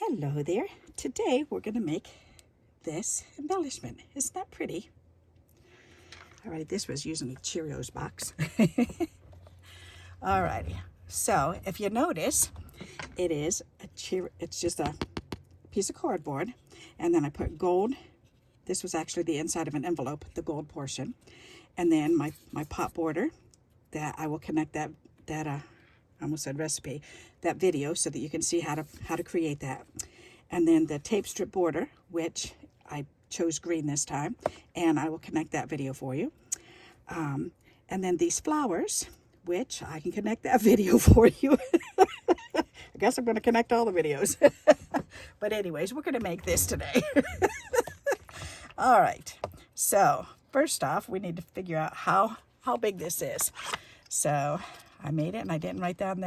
Hello there. Today we're going to make this embellishment. Isn't that pretty? Alright, this was using a Cheerios box. Alrighty, so if you notice, it's just a piece of cardboard, and then I put gold. This was actually the inside of an envelope, the gold portion, and then my pot border that I will connect that I almost said recipe, that video, so that you can see how to create that. And then the tape strip border, which I chose green this time, and I will connect that video for you. And then these flowers, which I can connect that video for you. I guess I'm going to connect all the videos. But anyways, we're going to make this today. All right. So first off, we need to figure out how big this is. So I made it, and I didn't write down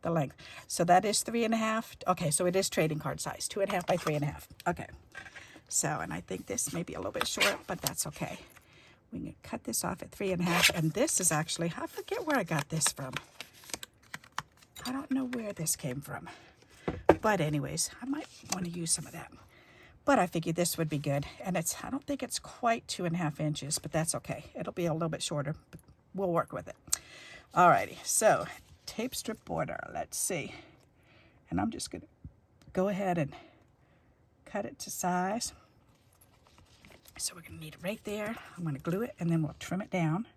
the length. So that is 3.5. Okay, so it is trading card size, 2.5 by 3.5. Okay. So, and I think this may be a little bit short, but that's okay. We can cut this off at 3.5, and this is actually, I forget where I got this from. I don't know where this came from. But anyways, I might want to use some of that. But I figured this would be good. And I don't think it's quite 2.5 inches, but that's okay. It'll be a little bit shorter, but we'll work with it. Alrighty, so tape strip border, let's see. And I'm just gonna go ahead and cut it to size. So we're gonna need it right there. I'm gonna glue it, and then we'll trim it down.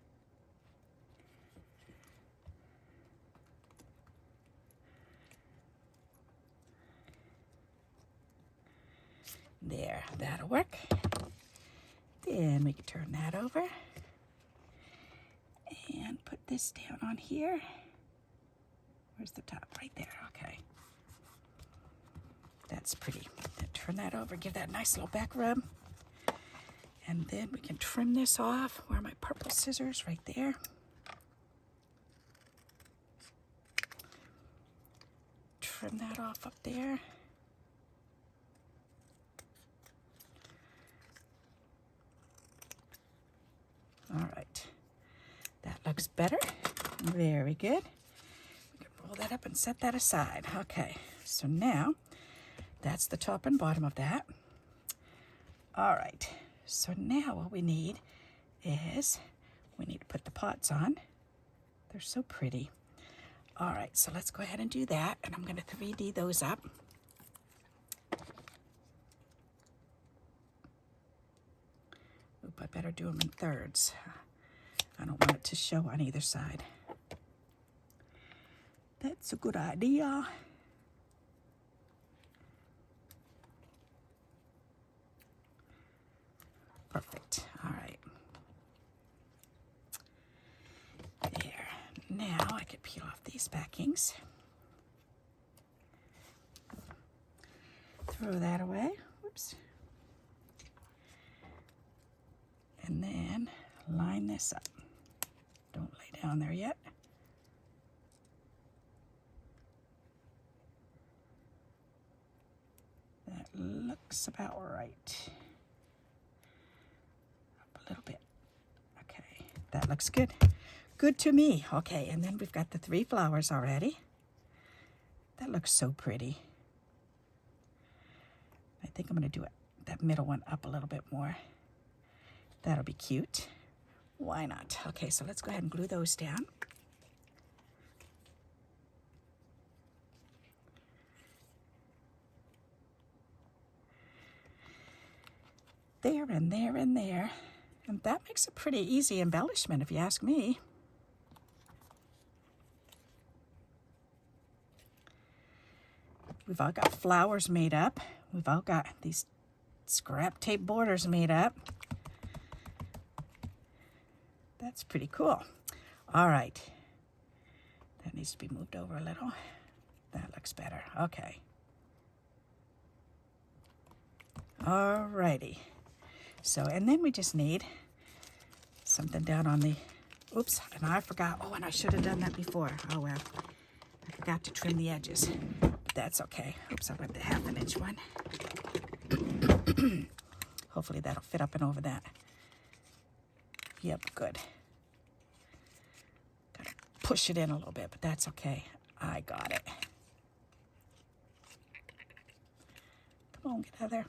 There, that'll work. Then we can turn that over and put this down on here. Where's the top? Right there, okay. That's pretty. Then turn that over, give that a nice little back rub. And then we can trim this off. Where are my purple scissors? Right there. Trim that off up there. All right. That looks better. Very good. We can roll that up and set that aside. Okay, so now that's the top and bottom of that. All right, so now what we need is we need to put the pots on. They're so pretty. All right, so let's go ahead and do that, and I'm going to 3D those up. Oop, I better do them in thirds. I don't want it to show on either side. That's a good idea. Perfect. All right. There. Now I can peel off these backings. Throw that away. Whoops. And then line this up. Don't lay down there yet. That looks about right. Up a little bit. Okay, that looks good. Good to me. Okay, and then we've got the 3 flowers already. That looks so pretty. I think I'm going to do that middle one up a little bit more. That'll be cute. Why not? Okay, so let's go ahead and glue those down. There and there and there. And that makes a pretty easy embellishment, if you ask me. We've all got flowers made up. We've all got these scrap tape borders made up. That's pretty cool. All right. That needs to be moved over a little. That looks better. Okay. All righty. So, and then we just need something down on the, oops, and I forgot. Oh, and I should have done that before. Oh, well. I forgot to trim the edges. But that's okay. Oops, I went the 1/2 inch one. Hopefully that'll fit up and over that. Yep, good. Gotta push it in a little bit, but that's okay. I got it. on, get out of there.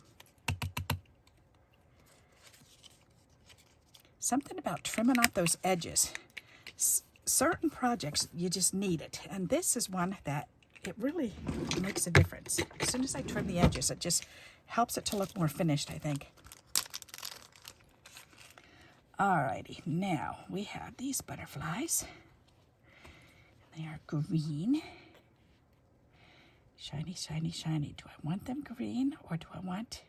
Something about trimming off those edges. Certain projects, you just need it. And this is one that it really makes a difference. As soon as I trim the edges, it just helps it to look more finished, I think. Alrighty, now we have these butterflies. They are green. Shiny, shiny, shiny. Do I want them green, or do I want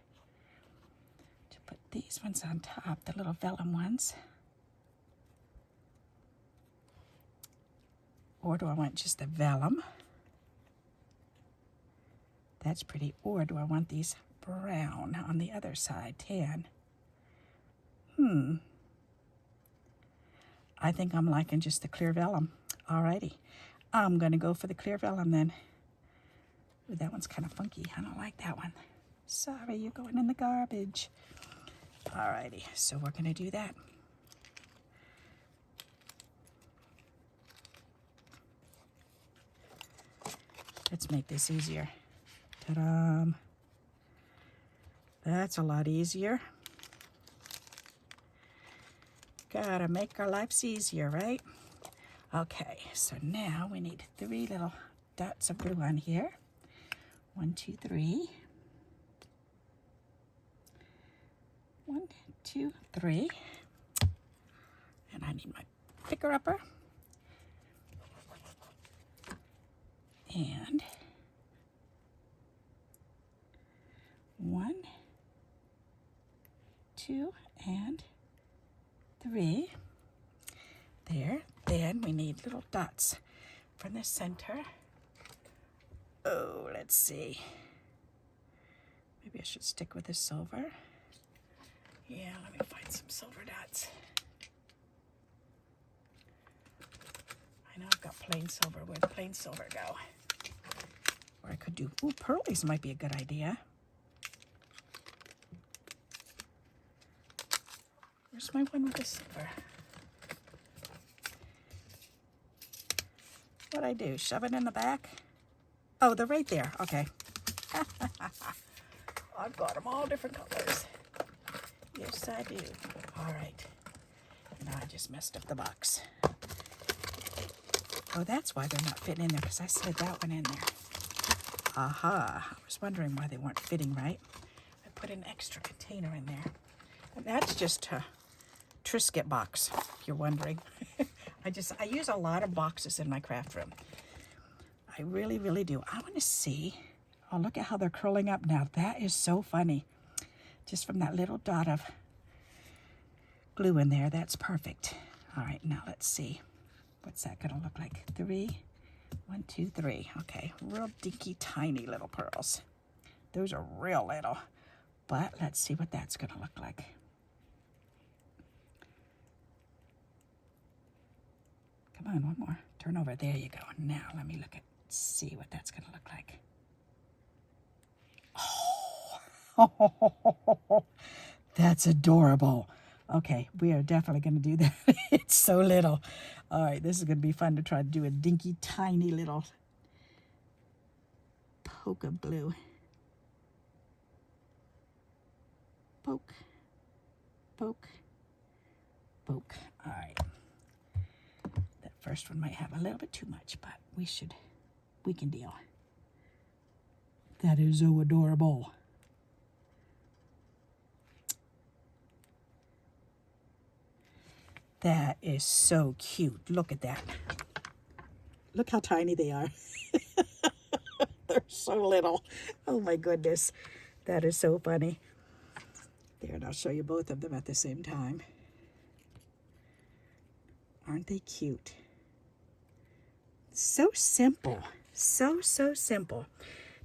to put these ones on top, the little vellum ones? Or do I want just the vellum? That's pretty. Or do I want these brown on the other side, tan? I think I'm liking just the clear vellum. Alrighty. I'm going to go for the clear vellum then. Ooh, that one's kind of funky. I don't like that one. Sorry, you're going in the garbage. Alrighty, so we're going to do that. Let's make this easier. Ta-da! That's a lot easier. Gotta make our lives easier, right? Okay, so now we need 3 little dots of glue on here. 1, 2, 3. 1, 2, 3. And I need my picker-upper. And 1, 2, and 3. There. Then we need little dots from the center. Oh, let's see. Maybe I should stick with the silver. Yeah, let me find some silver dots. I know I've got plain silver. Where'd plain silver go? Or I could do, ooh, pearlies might be a good idea. Where's my one with the silver? What'd I do? Shove it in the back? Oh, they're right there. Okay. I've got them all different colors. Yes, I do. All right. Now I just messed up the box. Oh, that's why they're not fitting in there, because I slid that one in there. Aha. I was wondering why they weren't fitting right. I put an extra container in there. And that's just a Triscuit box, if you're wondering. I use a lot of boxes in my craft room. I really, really do. I want to see. Oh, look at how they're curling up now. That is so funny. Just from that little dot of glue in there, that's perfect. All right, now let's see. What's that going to look like? 3, 1, 2, 3. Okay, real dinky, tiny little pearls. Those are real little. But let's see what that's going to look like. Come on, one more. Turn over. There you go. Now let me look at, see what that's going to look like. Oh, that's adorable. Okay, we are definitely going to do that. It's so little. All right, this is going to be fun to try to do a dinky, tiny little poke of glue. Poke, poke, poke. All right. That first one might have a little bit too much, but we can deal. That is so adorable. That is so cute. Look at that. Look how tiny they are. They're so little. Oh my goodness. That is so funny. There, and I'll show you both of them at the same time. Aren't they cute? So simple. So simple.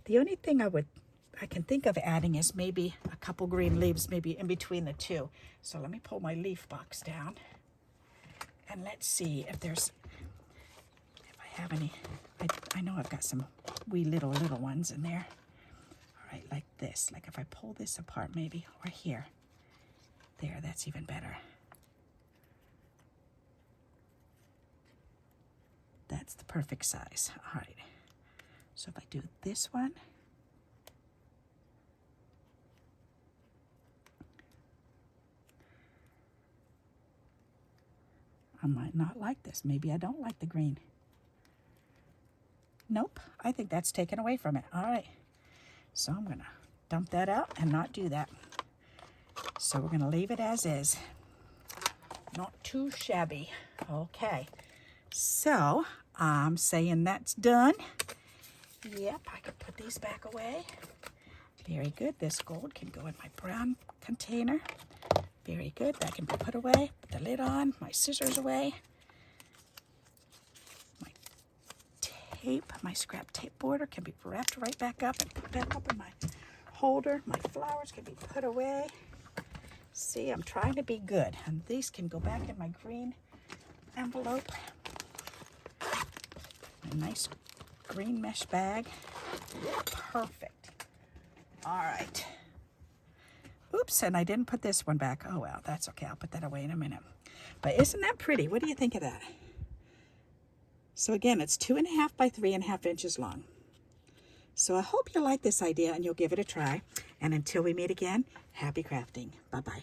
The only thing I can think of adding is maybe a couple green leaves, maybe in between the two. So let me pull my leaf box down. And let's see if I have any. I know I've got some wee little ones in there. All right, like this. Like if I pull this apart maybe, or here. There, that's even better. That's the perfect size. All right. So if I do this one, I might not like this. Maybe I don't like the green. Nope, I think that's taken away from it. All right, so I'm gonna dump that out and not do that. So we're gonna leave it as is. Not too shabby. Okay, so I'm saying that's done. Yep, I can put these back away. Very good. This gold can go in my brown container. Very good. That can be put away. Put the lid on. My scissors away. My tape, my scrap tape border can be wrapped right back up and put back up in my holder. My flowers can be put away. See, I'm trying to be good. And these can go back in my green envelope. A nice green mesh bag. Perfect. All right. Oops, and I didn't put this one back. Oh, well, that's okay. I'll put that away in a minute. But isn't that pretty? What do you think of that? So again, it's 2.5 by 3.5 inches long. So I hope you like this idea and you'll give it a try. And until we meet again, happy crafting. Bye-bye.